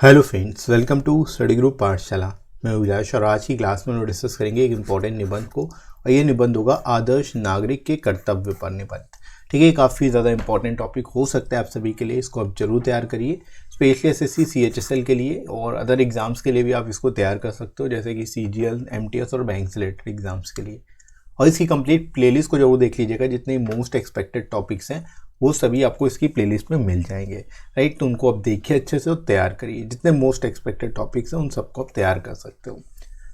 Hello friends, welcome to study group Pathshala. मैं उल्लास और आज की क्लास में हम डिस्कस करेंगे एक इम्पॉर्टेंट निबंध को, और ये निबंध होगा आदर्श नागरिक के कर्तव्य पर निबंध। ठीक है, काफ़ी ज़्यादा इंपॉर्टेंट टॉपिक हो सकता है आप सभी के लिए। इसको आप जरूर तैयार करिए, स्पेशली एसएससी सीएचएसएल के लिए और अदर एग्जाम्स के लिए भी आप इसको तैयार कर सकते हो, जैसे कि सीजीएल, एमटीएस और बैंक से रिलेटेड एग्जाम्स के लिए। और इसकी कंप्लीट प्लेलिस्ट को जरूर देख लीजिएगा। जितने मोस्ट एक्सपेक्टेड टॉपिक्स हैं वो सभी आपको इसकी प्लेलिस्ट में मिल जाएंगे, राइट। तो उनको आप देखिए अच्छे से और तैयार करिए। जितने मोस्ट एक्सपेक्टेड टॉपिक्स हैं उन सबको आप तैयार कर सकते हो,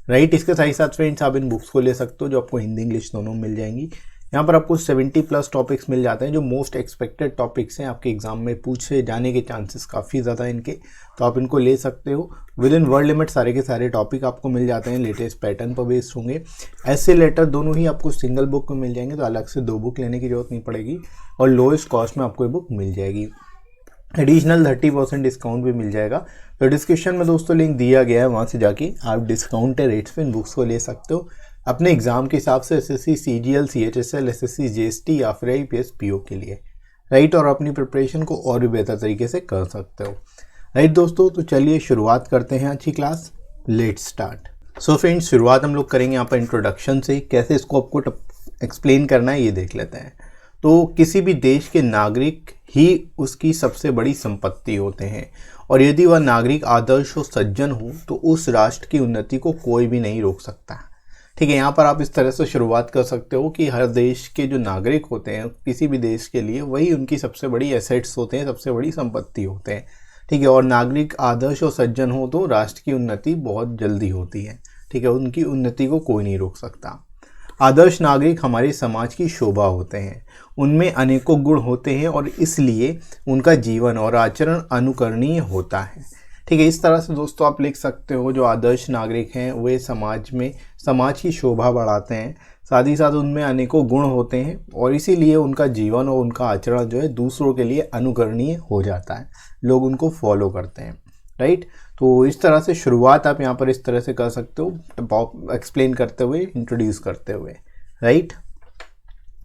राइट। इसके साथ ही साथ फ्रेंड्स आप इन बुक्स को ले सकते हो जो आपको हिंदी इंग्लिश दोनों मिल जाएंगी। यहाँ पर आपको 70+ टॉपिक्स मिल जाते हैं जो मोस्ट एक्सपेक्टेड टॉपिक्स हैं, आपके एग्जाम में पूछे जाने के चांसेस काफ़ी ज़्यादा इनके, तो आप इनको ले सकते हो। विद इन वर्ड लिमिट सारे के सारे टॉपिक आपको मिल जाते हैं, लेटेस्ट पैटर्न पर बेस्ड होंगे। ऐसे लेटर दोनों ही आपको सिंगल बुक में मिल जाएंगे, तो अलग से 2 बुक लेने की जरूरत नहीं पड़ेगी और लोएस्ट कॉस्ट में आपको ये बुक मिल जाएगी। एडिशनल 30% डिस्काउंट भी मिल जाएगा। तो डिस्क्रिप्शन में दोस्तों लिंक दिया गया है, वहाँ से जाके आप डिस्काउंटेड रेट्स पे इन बुक्स को ले सकते हो अपने एग्जाम के हिसाब से, SSC CGL, CHSL, SSC GST या फिर आईपीएस पीओ के लिए, राइट। और अपनी प्रिपरेशन को और भी बेहतर तरीके से कर सकते हो, राइट दोस्तों। तो चलिए शुरुआत करते हैं अच्छी class. Let's start. So friends, शुरुआत हम लोग करेंगे यहाँ पर इंट्रोडक्शन से। कैसे इसको आपको एक्सप्लेन करना है ये देख लेते हैं। तो किसी भी देश के नागरिक ही उसकी सबसे बड़ी संपत्ति होते हैं, और यदि वह नागरिक आदर्श और सज्जन हो तो उस राष्ट्र की उन्नति को कोई भी नहीं रोक सकता। ठीक है, यहाँ पर आप इस तरह से शुरुआत कर सकते हो कि हर देश के जो नागरिक होते हैं किसी भी देश के लिए, वही उनकी सबसे बड़ी एसेट्स होते हैं, सबसे बड़ी संपत्ति होते हैं। ठीक है, और नागरिक आदर्श और सज्जन हो तो राष्ट्र की उन्नति बहुत जल्दी होती है। ठीक है, उनकी उन्नति को कोई नहीं रोक सकता। आदर्श नागरिक हमारे समाज की शोभा होते हैं, उनमें अनेकों गुण होते हैं और इसलिए उनका जीवन और आचरण अनुकरणीय होता है। ठीक है, इस तरह से दोस्तों आप लिख सकते हो जो आदर्श नागरिक हैं वे समाज की शोभा बढ़ाते हैं, साथ ही साथ उनमें अनेकों गुण होते हैं और इसीलिए उनका जीवन और उनका आचरण जो है दूसरों के लिए अनुकरणीय हो जाता है, लोग उनको फॉलो करते हैं, राइट। तो इस तरह से शुरुआत आप यहाँ पर इस तरह से कर सकते हो, एक्सप्लेन करते हुए, इंट्रोड्यूस करते हुए, राइट।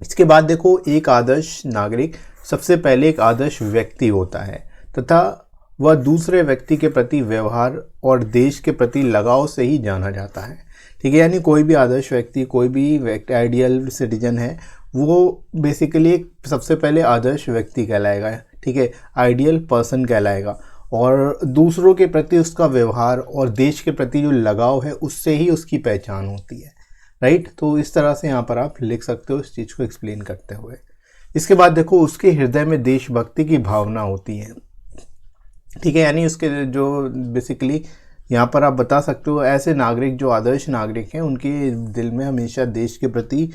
इसके बाद देखो, एक आदर्श नागरिक सबसे पहले एक आदर्श व्यक्ति होता है तथा वह दूसरे व्यक्ति के प्रति व्यवहार और देश के प्रति लगाव से ही जाना जाता है। ठीक है, यानी कोई भी आदर्श व्यक्ति, कोई भी आइडियल सिटीजन है, वो बेसिकली एक सबसे पहले आदर्श व्यक्ति कहलाएगा। ठीक है, आइडियल पर्सन कहलाएगा, और दूसरों के प्रति उसका व्यवहार और देश के प्रति जो लगाव है उससे ही उसकी पहचान होती है, राइट। तो इस तरह से यहाँ पर आप लिख सकते हो इस चीज़ को एक्सप्लेन करते हुए। इसके बाद देखो, उसके हृदय में देशभक्ति की भावना होती है। ठीक है, यानी उसके जो बेसिकली यहाँ पर आप बता सकते हो ऐसे नागरिक जो आदर्श नागरिक हैं उनके दिल में हमेशा देश के प्रति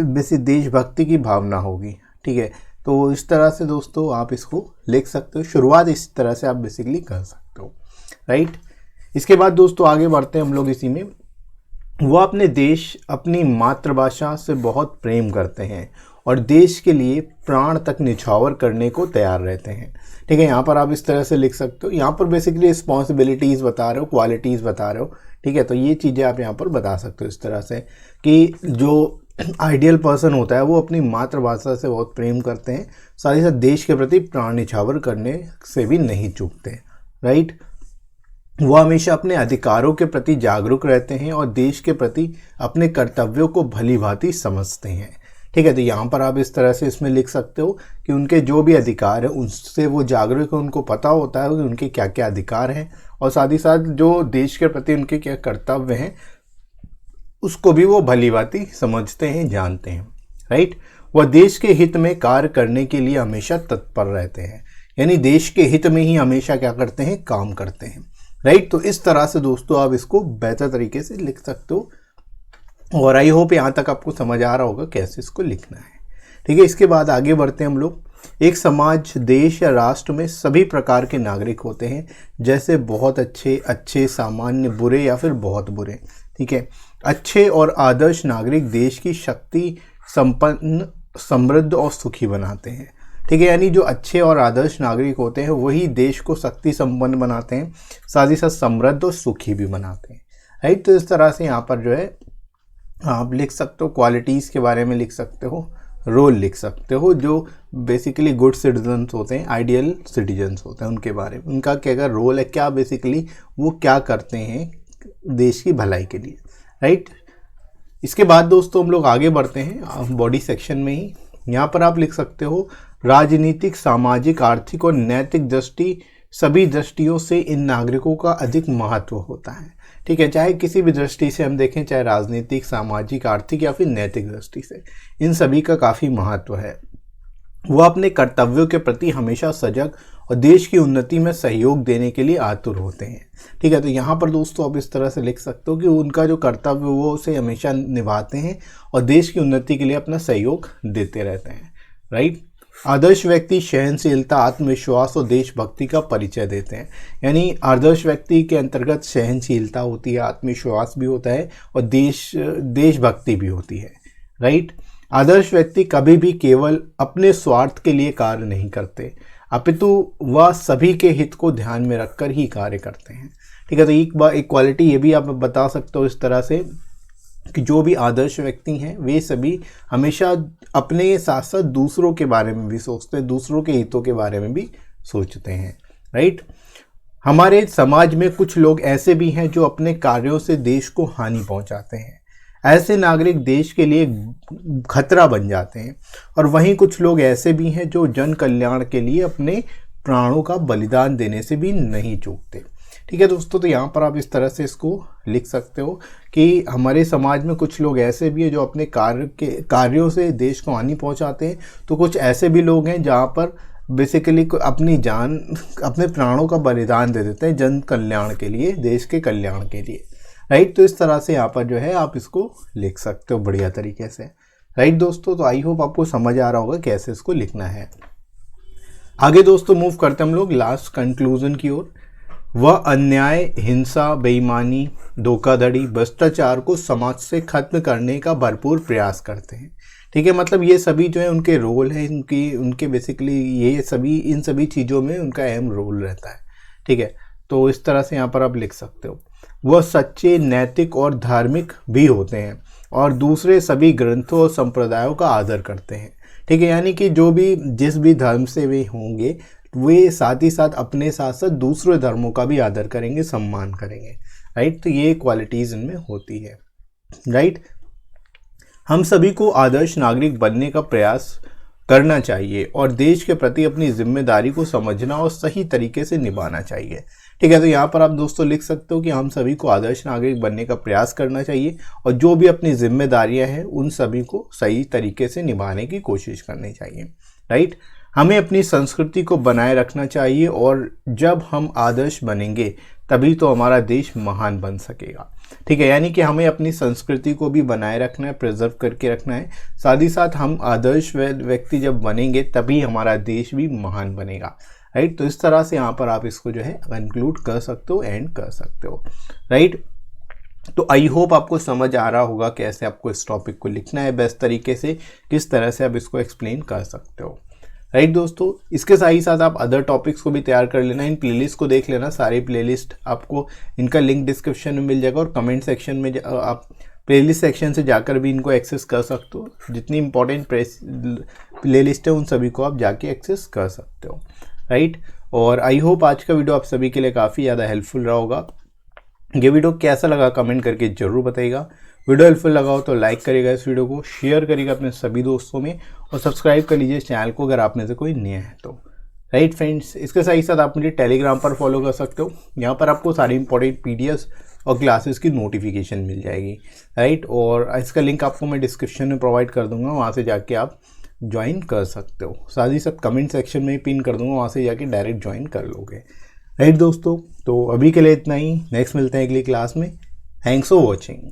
देशभक्ति की भावना होगी। ठीक है, तो इस तरह से दोस्तों आप इसको लिख सकते हो। शुरुआत इस तरह से आप बेसिकली कर सकते हो, राइट। इसके बाद दोस्तों आगे बढ़ते हैं हम लोग इसी में। वह अपने देश, अपनी मातृभाषा से बहुत प्रेम करते हैं और देश के लिए प्राण तक निछावर करने को तैयार रहते हैं। ठीक है, यहाँ पर आप इस तरह से लिख सकते हो। यहाँ पर बेसिकली रिस्पॉन्सिबिलिटीज़ बता रहे हो, क्वालिटीज़ बता रहे हो। ठीक है, तो ये चीज़ें आप यहाँ पर बता सकते हो इस तरह से कि जो आइडियल पर्सन होता है वो अपनी मातृभाषा से बहुत प्रेम करते हैं, साथ ही साथ देश के प्रति प्राण निछावर करने से भी नहीं चूकते, राइट। वो हमेशा अपने अधिकारों के प्रति जागरूक रहते हैं और देश के प्रति अपने कर्तव्यों को भली भांति समझते हैं। ठीक है, तो यहाँ पर आप इस तरह से इसमें लिख सकते हो कि उनके जो भी अधिकार है उनसे वो जागरूक है, उनको पता होता है कि उनके क्या क्या अधिकार हैं, और साथ ही साथ जो देश के प्रति उनके क्या कर्तव्य हैं उसको भी वो भली भांति समझते हैं, जानते हैं, राइट। वह देश के हित में कार्य करने के लिए हमेशा तत्पर रहते हैं, यानी देश के हित में ही हमेशा क्या करते हैं, काम करते हैं, राइट। तो इस तरह से दोस्तों आप इसको बेहतर तरीके से लिख सकते हो, और आई होप यहाँ तक आपको समझ आ रहा होगा कैसे इसको लिखना है। ठीक है, इसके बाद आगे बढ़ते हैं हम लोग। एक समाज, देश या राष्ट्र में सभी प्रकार के नागरिक होते हैं, जैसे बहुत अच्छे, सामान्य, बुरे या फिर बहुत बुरे। ठीक है, अच्छे और आदर्श नागरिक देश की शक्ति संपन्न, समृद्ध और सुखी बनाते हैं। ठीक है, यानी जो अच्छे और आदर्श नागरिक होते हैं वही देश को शक्ति संपन्न बनाते हैं, साथ ही साथ समृद्ध और सुखी भी बनाते हैं, राइट। तो इस तरह से यहाँ पर जो है आप लिख सकते हो, क्वालिटीज़ के बारे में लिख सकते हो, रोल लिख सकते हो, जो बेसिकली गुड सिटीजन्स होते हैं, आइडियल सिटीजन्स होते हैं, उनके बारे में उनका क्या रोल है, क्या बेसिकली वो क्या करते हैं देश की भलाई के लिए, राइट। इसके बाद दोस्तों हम लोग आगे बढ़ते हैं बॉडी सेक्शन में ही। यहाँ पर आप लिख सकते हो राजनीतिक, सामाजिक, आर्थिक और नैतिक दृष्टि, सभी दृष्टियों से इन नागरिकों का अधिक महत्व होता है। ठीक है, चाहे किसी भी दृष्टि से हम देखें, चाहे राजनीतिक, सामाजिक, आर्थिक या फिर नैतिक दृष्टि से, इन सभी का काफ़ी महत्व है। वह अपने कर्तव्यों के प्रति हमेशा सजग और देश की उन्नति में सहयोग देने के लिए आतुर होते हैं। ठीक है, तो यहाँ पर दोस्तों आप इस तरह से लिख सकते हो कि उनका जो कर्तव्य वो उसे हमेशा निभाते हैं और देश की उन्नति के लिए अपना सहयोग देते रहते हैं, राइट। आदर्श व्यक्ति सहनशीलता, आत्मविश्वास और देशभक्ति का परिचय देते हैं। यानी आदर्श व्यक्ति के अंतर्गत सहनशीलता होती है, आत्मविश्वास भी होता है और देशभक्ति भी होती है, राइट। आदर्श व्यक्ति कभी भी केवल अपने स्वार्थ के लिए कार्य नहीं करते, अपितु वह सभी के हित को ध्यान में रखकर ही कार्य करते हैं। ठीक है, तो एक क्वालिटी ये भी आप बता सकते हो इस तरह से कि जो भी आदर्श व्यक्ति हैं वे सभी हमेशा अपने साथ साथ दूसरों के बारे में भी सोचते हैं, दूसरों के हितों के बारे में भी सोचते हैं, राइट। हमारे समाज में कुछ लोग ऐसे भी हैं जो अपने कार्यों से देश को हानि पहुंचाते हैं। ऐसे नागरिक देश के लिए खतरा बन जाते हैं। और वहीं कुछ लोग ऐसे भी हैं जो जन कल्याण के लिए अपने प्राणों का बलिदान देने से भी नहीं चूकते। ठीक है दोस्तों, तो यहाँ पर आप इस तरह से इसको लिख सकते हो कि हमारे समाज में कुछ लोग ऐसे भी हैं जो अपने कार्यों से देश को हानि पहुँचाते हैं। तो कुछ ऐसे भी लोग हैं जहाँ पर बेसिकली अपनी जान, अपने प्राणों का बलिदान दे देते हैं जन कल्याण के लिए, देश के कल्याण के लिए, राइट। तो इस तरह से यहाँ पर जो है आप इसको लिख सकते हो बढ़िया तरीके से, राइट दोस्तों। तो आई होप आपको समझ आ रहा होगा कैसे इसको लिखना है। आगे दोस्तों मूव करते हम लोग लास्ट कंक्लूजन की ओर। वह अन्याय, हिंसा, बेईमानी, धोखाधड़ी, भ्रष्टाचार को समाज से खत्म करने का भरपूर प्रयास करते हैं। ठीक है, मतलब ये सभी जो है उनके रोल है, उनके बेसिकली ये सभी, इन सभी चीज़ों में उनका अहम रोल रहता है। ठीक है, तो इस तरह से यहाँ पर आप लिख सकते हो। वह सच्चे, नैतिक और धार्मिक भी होते हैं और दूसरे सभी ग्रंथों और संप्रदायों का आदर करते हैं। ठीक है, यानी कि जिस भी धर्म से वे होंगे वे साथ ही साथ अपने साथ साथ दूसरे धर्मों का भी आदर करेंगे, सम्मान करेंगे, राइट। तो ये क्वालिटीज़ इनमें होती है, राइट। हम सभी को आदर्श नागरिक बनने का प्रयास करना चाहिए और देश के प्रति अपनी जिम्मेदारी को समझना और सही तरीके से निभाना चाहिए। ठीक है, तो यहाँ पर आप दोस्तों लिख सकते हो कि हम सभी को आदर्श नागरिक बनने का प्रयास करना चाहिए और जो भी अपनी जिम्मेदारियां हैं उन सभी को सही तरीके से निभाने की कोशिश करनी चाहिए, राइट। हमें अपनी संस्कृति को बनाए रखना चाहिए और जब हम आदर्श बनेंगे तभी तो हमारा देश महान बन सकेगा। ठीक है, यानी कि हमें अपनी संस्कृति को भी बनाए रखना है, प्रिजर्व करके रखना है। साथ ही साथ हम आदर्श व्यक्ति जब बनेंगे तभी हमारा देश भी महान बनेगा, राइट। तो इस तरह से यहाँ पर आप इसको जो है कंक्लूड कर सकते हो, एंड कर सकते हो, राइट। तो आई होप आपको समझ आ रहा होगा कैसे आपको इस टॉपिक को लिखना है बेस्ट तरीके से, किस तरह से आप इसको एक्सप्लेन कर सकते हो, राइट दोस्तों। इसके साथ ही साथ आप अदर टॉपिक्स को भी तैयार कर लेना, इन प्लेलिस्ट को देख लेना। सारे प्लेलिस्ट आपको इनका लिंक डिस्क्रिप्शन में मिल जाएगा और कमेंट सेक्शन में आप प्लेलिस्ट सेक्शन से जाकर भी इनको एक्सेस कर सकते हो। जितनी इंपॉर्टेंट प्लेलिस्ट है उन सभी को आप जाके एक्सेस कर सकते हो, राइट। और आई होप आज का वीडियो आप सभी के लिए काफ़ी ज़्यादा हेल्पफुल रहा होगा। ये वीडियो कैसा लगा कमेंट करके ज़रूर बताइएगा। वीडियो हेल्पफुल लगा हो तो लाइक करिएगा, इस वीडियो को शेयर करिएगा अपने सभी दोस्तों में और सब्सक्राइब कर लीजिए चैनल को अगर आप में से कोई नया है तो, राइट फ्रेंड्स। इसके साथ ही साथ आप मुझे टेलीग्राम पर फॉलो कर सकते हो, यहाँ पर आपको सारी इंपॉर्टेंट पीडीएफ्स और क्लासेस की नोटिफिकेशन मिल जाएगी, राइट। और इसका लिंक आपको मैं डिस्क्रिप्शन में प्रोवाइड कर दूंगा, वहाँ से जाके आप ज्वाइन कर सकते हो। साथ ही साथ कमेंट सेक्शन में पिन कर दूंगा, वहाँ से जाके डायरेक्ट ज्वाइन कर लोगे, राइट दोस्तों। तो अभी के लिए इतना ही, नेक्स्ट मिलते हैं अगली क्लास में। Thanks for watching.